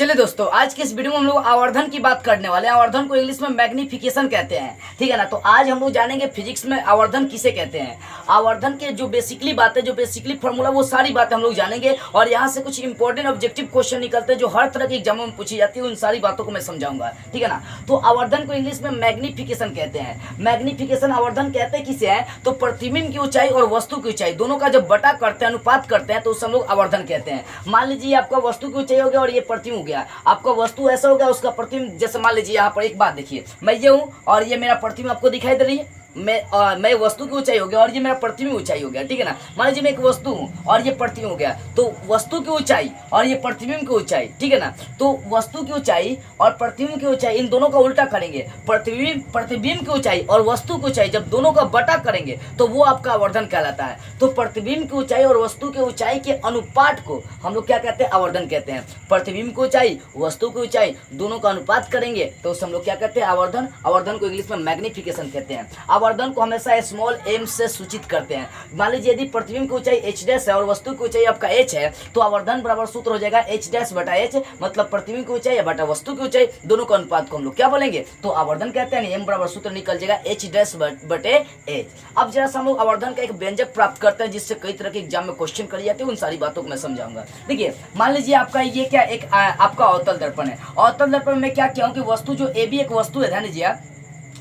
चलिए दोस्तों, आज के इस वीडियो में हम लोग आवर्धन की बात करने वाले हैं। आवर्धन को इंग्लिश में मैग्निफिकेशन कहते हैं, ठीक है ना। तो आज हम लोग जानेंगे फिजिक्स में आवर्धन किसे कहते हैं। आवर्धन के जो बेसिकली बातें, जो बेसिकली फॉर्मूला, वो सारी बातें हम लोग जानेंगे और यहाँ से कुछ इंपॉर्टेंट ऑब्जेक्टिव क्वेश्चन निकलते हैं जो हर तरह के एग्जामों में पूछी जाती है। उन सारी बातों को मैं समझाऊंगा, ठीक है ना। तो आवर्धन को इंग्लिश में मैग्निफिकेशन कहते हैं। मैग्निफिकेशन आवर्धन कहते हैं किसे है, तो प्रतिबिंब की ऊंचाई और वस्तु की ऊंचाई दोनों का जब बटा करते हैं, अनुपात करते हैं, तो उसे हम लोग आवर्धन कहते हैं। मान लीजिए आपका वस्तु की ऊंचाई हो गया और ये प्रतिबिंब हो गया। आपका वस्तु ऐसा हो गया, उसका प्रतिबिंब, जैसे मान लीजिए यहाँ पर एक बात देखिए, मैं ये हूँ और ये मेरा प्रतिबिंब आपको दिखाई दे रही है। मैं वस्तु की ऊंचाई हो गया और ये मेरा प्रतिबिंब ऊंचाई हो गया, ठीक है ना। मान लीजिए मैं एक वस्तु हूँ और ये प्रतिबिंब हो गया, तो वस्तु की ऊंचाई और ये प्रतिबिंब की ऊंचाई, ठीक है ना। तो वस्तु की ऊंचाई और प्रतिबिंब की ऊंचाई, इन दोनों का उल्टा करेंगे। प्रतिबिंब की ऊंचाई और वस्तु की ऊंचाई जब दोनों का बटा करेंगे तो वो आपका आवर्धन कहलाता है। तो प्रतिबिंब की ऊंचाई और वस्तु की ऊंचाई के अनुपात को हम लोग क्या कहते हैं, आवर्धन कहते हैं। प्रतिबिंब की ऊंचाई, वस्तु की ऊंचाई दोनों का अनुपात करेंगे तो उसे हम लोग क्या कहते हैं, आवर्धन। आवर्धन को इंग्लिश में मैग्निफिकेशन कहते हैं। आवर्धन को हमेशा स्मॉल m से सूचित करते हैं। मान लीजिए यदि प्रतिबिंब की ऊंचाई h डैश है और वस्तु की ऊंचाई आपका h है, तो आवर्धन बराबर सूत्र हो जाएगा h डैश बटा h, मतलब प्रतिबिंब की ऊंचाई बटा वस्तु की ऊंचाई, दोनों का अनुपात को हम लोग क्या बोलेंगे, तो आवर्धन कहते हैं। m बराबर सूत्र निकल जाएगा h डैश बटे h। अब जरा हम लोग आवर्धन का एक व्यंजक प्राप्त करते हैं जिससे कई तरह के एग्जाम में क्वेश्चन कर जाते हैं। उन सारी बातों को मैं समझाऊंगा। देखिए, मान लीजिए आपका ये क्या, एक आपका अवतल दर्पण है। अवतल दर्पण में क्या किया हूं कि वस्तु जो ए भी एक वस्तु है, ध्यान दीजिए,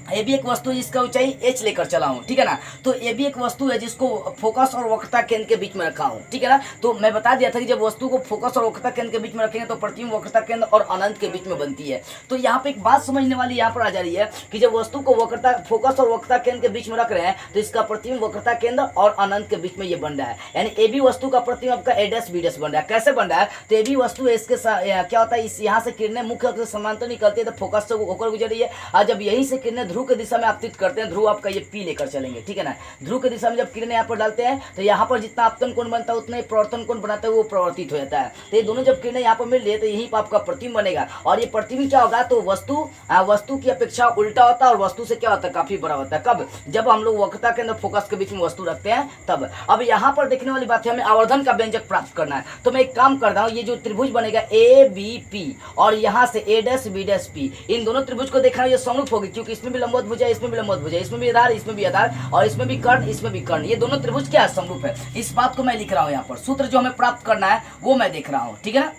ये भी एक वस्तु है जिसका ऊंचाई h लेकर चला हूं, ठीक है ना। तो ये भी एक वस्तु है जिसको फोकस और वक्रता केंद्र के बीच में रखा हूं, ठीक है ना। तो मैं बता दिया था कि जब वस्तु को फोकस और वक्रता केंद्र के बीच में रखेंगे तो प्रतिबिंब वक्रता केंद्र और अनंत के बीच में बनती है। तो यहाँ पे एक बात समझने वाली यहाँ पर आ जा रही है कि जब वस्तु को वक्रता, फोकस और वक्रता केंद्र के बीच में रख रहे हैं तो इसका प्रतिबिंब वक्रता केंद्र और अनंत के बीच में ये बन रहा है। यानी ए बी वस्तु का प्रतिबिंब आपका ए डैश बी डैश बन रहा है। कैसे बन रहा है, तो ए बी वस्तु है, इसके क्या होता है, इस यहाँ से किरणें मुख्य अक्ष से समांतर निकलती है तो फोकस से होकर गुजर रही है। और जब यहीं से किरणें ध्रुव की दिशा में आपतित करते हैं, ध्रुव आपका ये पी लेकर चलेंगे, ठीक है ना। ध्रुव की दिशा में जब किरणें यहाँ पर डालते हैं तो यहाँ पर जितना आपतन कोण बनता है उतना ही प्रवर्तन कोण बनाता है, वो प्रवर्तित हो जाता है। तो ये दोनों जब किरणें यहाँ पर मिल रही है तो यहीं पर आपका प्रतिबिंब बनेगा। और ये प्रतिबिंब क्या होगा, तो वस्तु की अपेक्षा उल्टा होता है और वस्तु से क्या होता है, काफी बड़ा होता है। कब, जब हम लोग वक्रता के अंदर फोकस के बीच में वस्तु रखते हैं तब। अब यहाँ पर देखने वाली बात है, हमें आवर्धन का व्यंजक प्राप्त करना है। तो मैं एक काम करता हूँ, ये जो त्रिभुज बनेगा ए बी पी और यहाँ से ए डैश बी डैश पी, इन दोनों त्रिभुज को देखना, ये समरूप होगी क्योंकि इसमें भी लंबवत भुजा, इसमें भी लंबवत भुजा, इसमें भी आधार, इसमें भी आधार, और इसमें भी कर्ण, इसमें भी कर्ण। ये दोनों त्रिभुज क्या है, समरूप है। इस बात को मैं लिख रहा हूं यहाँ पर। सूत्र जो हमें प्राप्त करना है वो मैं देख रहा हूं, ठीक है ना।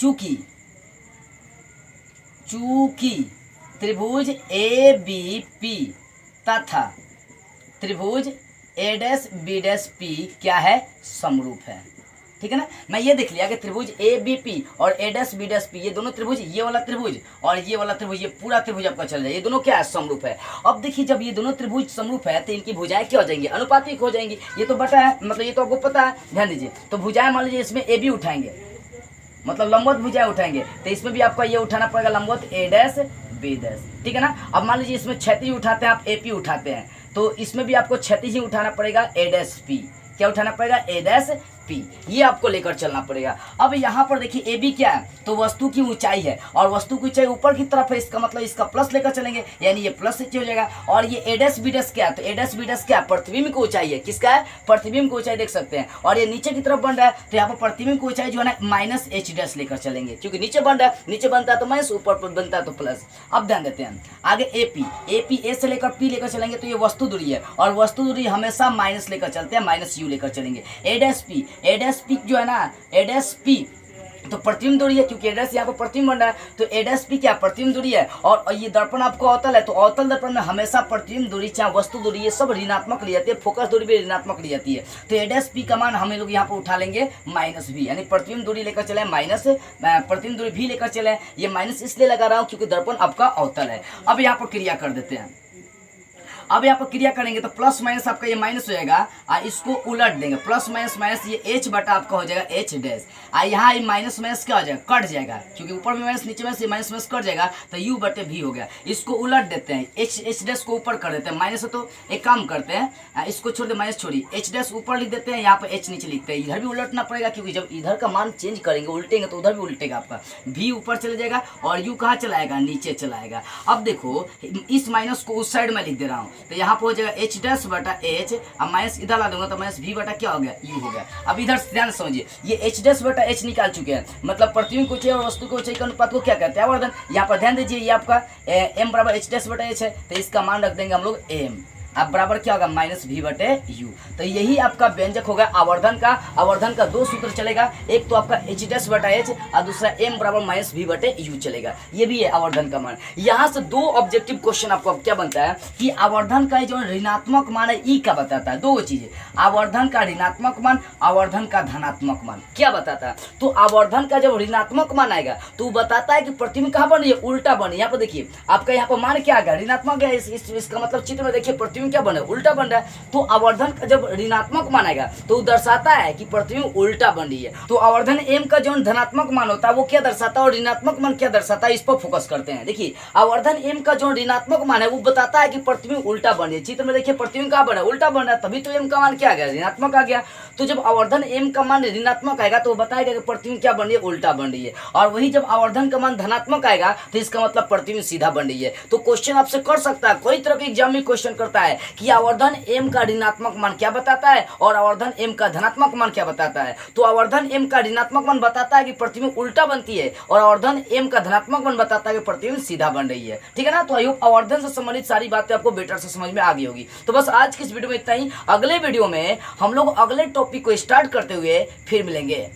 चूंकि त्रिभुज ए बी पी तथा त्रिभुज ए डैश बी डैश पी क्या है, समरूप है, ठीक है ना। मैं ये देख लिया कि त्रिभुज ए बी पी और ए डैश बी डैश पी, ये दोनों त्रिभुज, ये वाला त्रिभुज और ये वाला त्रिभुज, ये पूरा त्रिभुज आपका चल जाए, ये दोनों क्या है, समरूप है। अब देखिए, जब ये दोनों त्रिभुज समरूप है तो इनकी भुजाएं क्या हो जाएंगी, अनुपातिक हो जाएंगी। ये तो बटा है, मतलब ये तो आपको पता है, ध्यान दीजिए। तो भुजाएं मान लीजिए इसमें ए बी उठाएंगे, मतलब लंबवत भुजाएं उठाएंगे, तो इसमें भी आपका ये उठाना पड़ेगा, लंबवत ए डैश बी डैश, ठीक है ना। अब मान लीजिए इसमें क्षैतिज उठाते हैं आप, ए पी उठाते हैं, तो इसमें भी आपको क्षैतिज ही उठाना पड़ेगा, ए डैश पी। क्या उठाना पड़ेगा, ए डैश पी, ये आपको लेकर चलना पड़ेगा। अब यहाँ पर देखिए ए बी क्या है, तो वस्तु की ऊंचाई है और वस्तु की ऊंचाई ऊपर की तरफ है, इसका मतलब इसका प्लस लेकर चलेंगे, यानी ये प्लस से हो जाएगा। और ये ए डैश बी डैश क्या है, तो ए डैश बी डैश क्या है, प्रतिबिंब की ऊंचाई है। किसका है, प्रतिबिंब की ऊंचाई, देख सकते हैं। और ये नीचे की तरफ बन रहा है तो यहाँ पर प्रतिबिंब की ऊंचाई जो है ना माइनस एच डैश लेकर चलेंगे, क्योंकि नीचे बन रहा है, नीचे बनता है तो माइनस, ऊपर बनता है तो प्लस। अब ध्यान देते हैं आगे, ए पी ए से लेकर पी लेकर चलेंगे तो ये वस्तु दूरी है और वस्तु दूरी हमेशा माइनस लेकर चलते हैं, माइनस यू लेकर चलेंगे। ए डैश पी जो है ना, ए डैश पी तो प्रतिबिंब दूरी है, क्योंकि ए डैश यहाँ पर प्रतिबिंब बन रहा है, तो ए डैश पी क्या, प्रतिबिंब दूरी है। और ये दर्पण आपको अवतल है, तो अवतल दर्पण में हमेशा प्रतिबिंब दूरी चाहे वस्तु दूरी, ये सब ऋणात्मक ली जाती है, फोकस दूरी भी ऋणात्मक ली जाती है। तो ए डैश पी का मान हम लोग यहाँ पर उठा लेंगे माइनस भी, यानी प्रतिबिंब दूरी लेकर चले माइनस, प्रतिबिंब दूरी भी लेकर चले। ये माइनस इसलिए लगा रहा हूँ क्योंकि दर्पण आपका अवतल है। अब यहाँ पर क्रिया कर देते हैं। अब यहाँ पर क्रिया करेंगे तो प्लस माइनस आपका ये माइनस हो जाएगा, इसको उलट देंगे, प्लस माइनस माइनस ये h बटा आपका हो जाएगा h डैश। यहाँ ये माइनस माइनस क्या हो जाएगा, कट जाएगा, क्योंकि ऊपर में माइनस नीचे में से माइनस माइनस कट जाएगा, तो u बटे v हो गया। इसको उलट देते हैं, h डैश को ऊपर कर देते हैं, माइनस है तो एक काम करते हैं, इसको छोड़ दे, माइनस छोड़िए, h डैश ऊपर लिख देते हैं, यहाँ पर h नीचे लिखते हैं। इधर भी उलटना पड़ेगा क्योंकि जब इधर का मान चेंज करेंगे, उल्टेंगे तो उधर भी उल्टेगा आपका, v ऊपर चले जाएगा और u कहाँ चलाएगा, नीचे चलाएगा। अब देखो, इस माइनस को उस साइड में लिख दे रहा हूँ, तो यहाँ पे हो जाएगा एच डैश बटा एच, अब माइनस इधर ला दूंगा तो माइनस वी बटा क्या हो गया, यू हो गया। अब इधर ध्यान से समझिए, ये एच डैश बटा एच निकाल चुके हैं, मतलब प्रतिबिंब को चाहिए और वस्तु को चाहिए के अनुपात को क्या कहते हैं, आवर्धन। यहाँ पर ध्यान दीजिए, ये आपका एम बराबर एच डैश बटा एच है, तो इसका मान रख देंगे हम लोग एम। अब बराबर क्या होगा, माइनस वी बटे यू। तो यही आपका व्यंजक होगा आवर्धन का। आवर्धन का दो सूत्र चलेगा, एक तो आपका एच डैश बटा एच और दूसरा एम बराबर माइनस वी बटे यू चलेगा। ये भी है आवर्धन का मान। यहाँ से दो ऑब्जेक्टिव क्वेश्चन आपको अब क्या बनता है कि आवर्धन का जो ऋणात्मक मान है ई का बताता है, दो चीजें, आवर्धन का ऋणात्मक मान, आवर्धन का धनात्मक मान क्या बताता है। तो आवर्धन का जब ऋणात्मक मान आएगा तो बताता है कि प्रतिबिंब कहाँ बनी है, उल्टा बनी। यहाँ पर देखिए आपका यहाँ पर मान क्या आ गया, ऋणात्मक है, इसका मतलब चित्र में देखिए प्रतिबिंब क्या बना है, उल्टा बन रहा है। तो आवर्धन का जब ऋणात्मक मान आएगा तो दर्शाता है कि प्रतिबिंब उल्टा बन रही है। तो आवर्धन एम का जो धनात्मक मान होता है वो क्या दर्शाता है और ऋणात्मक मान क्या दर्शाता है, इस पर फोकस करते हैं। देखिए आवर्धन एम का जो ऋणात्मक मान है वो बताता है कि प्रतिबिंब उल्टा बन रही है। चित्र में देखिए प्रतिबिंब कहाँ बना है, उल्टा बन रहा है, तभी तो एम का मान क्या आ गया, ऋणात्मक आ गया। तो जब आवर्धन एम का मान ऋणात्मक आएगा तो बताएगा कि प्रतिबिंब क्या बन रही है, उल्टा बन रही है। और वही जब आवर्धन का मान धनात्मक आएगा तो इसका मतलब प्रतिबिंब सीधा बन रही है। तो क्वेश्चन आपसे कर सकता है, कोई तरह के एग्जाम में क्वेश्चन करता है कि आवर्धन एम का ऋणात्मक मान क्या बताता है और आवर्धन एम का धनात्मक मान क्या बताता है। तो आवर्धन एम का ऋणात्मक मान बताता है कि प्रतिबिंब उल्टा बनती है और आवर्धन एम का धनात्मक मान बताता है कि प्रतिबिंब सीधा बन रही है। ठीक है ना। तो आई होप आवर्धन से संबंधित सारी बातें आपको बेटर से समझ में आ गई होगी। तो बस आज की इस वीडियो में इतना ही। अगले वीडियो में हम लोग अगले टॉपिक को स्टार्ट करते हुए फिर मिलेंगे।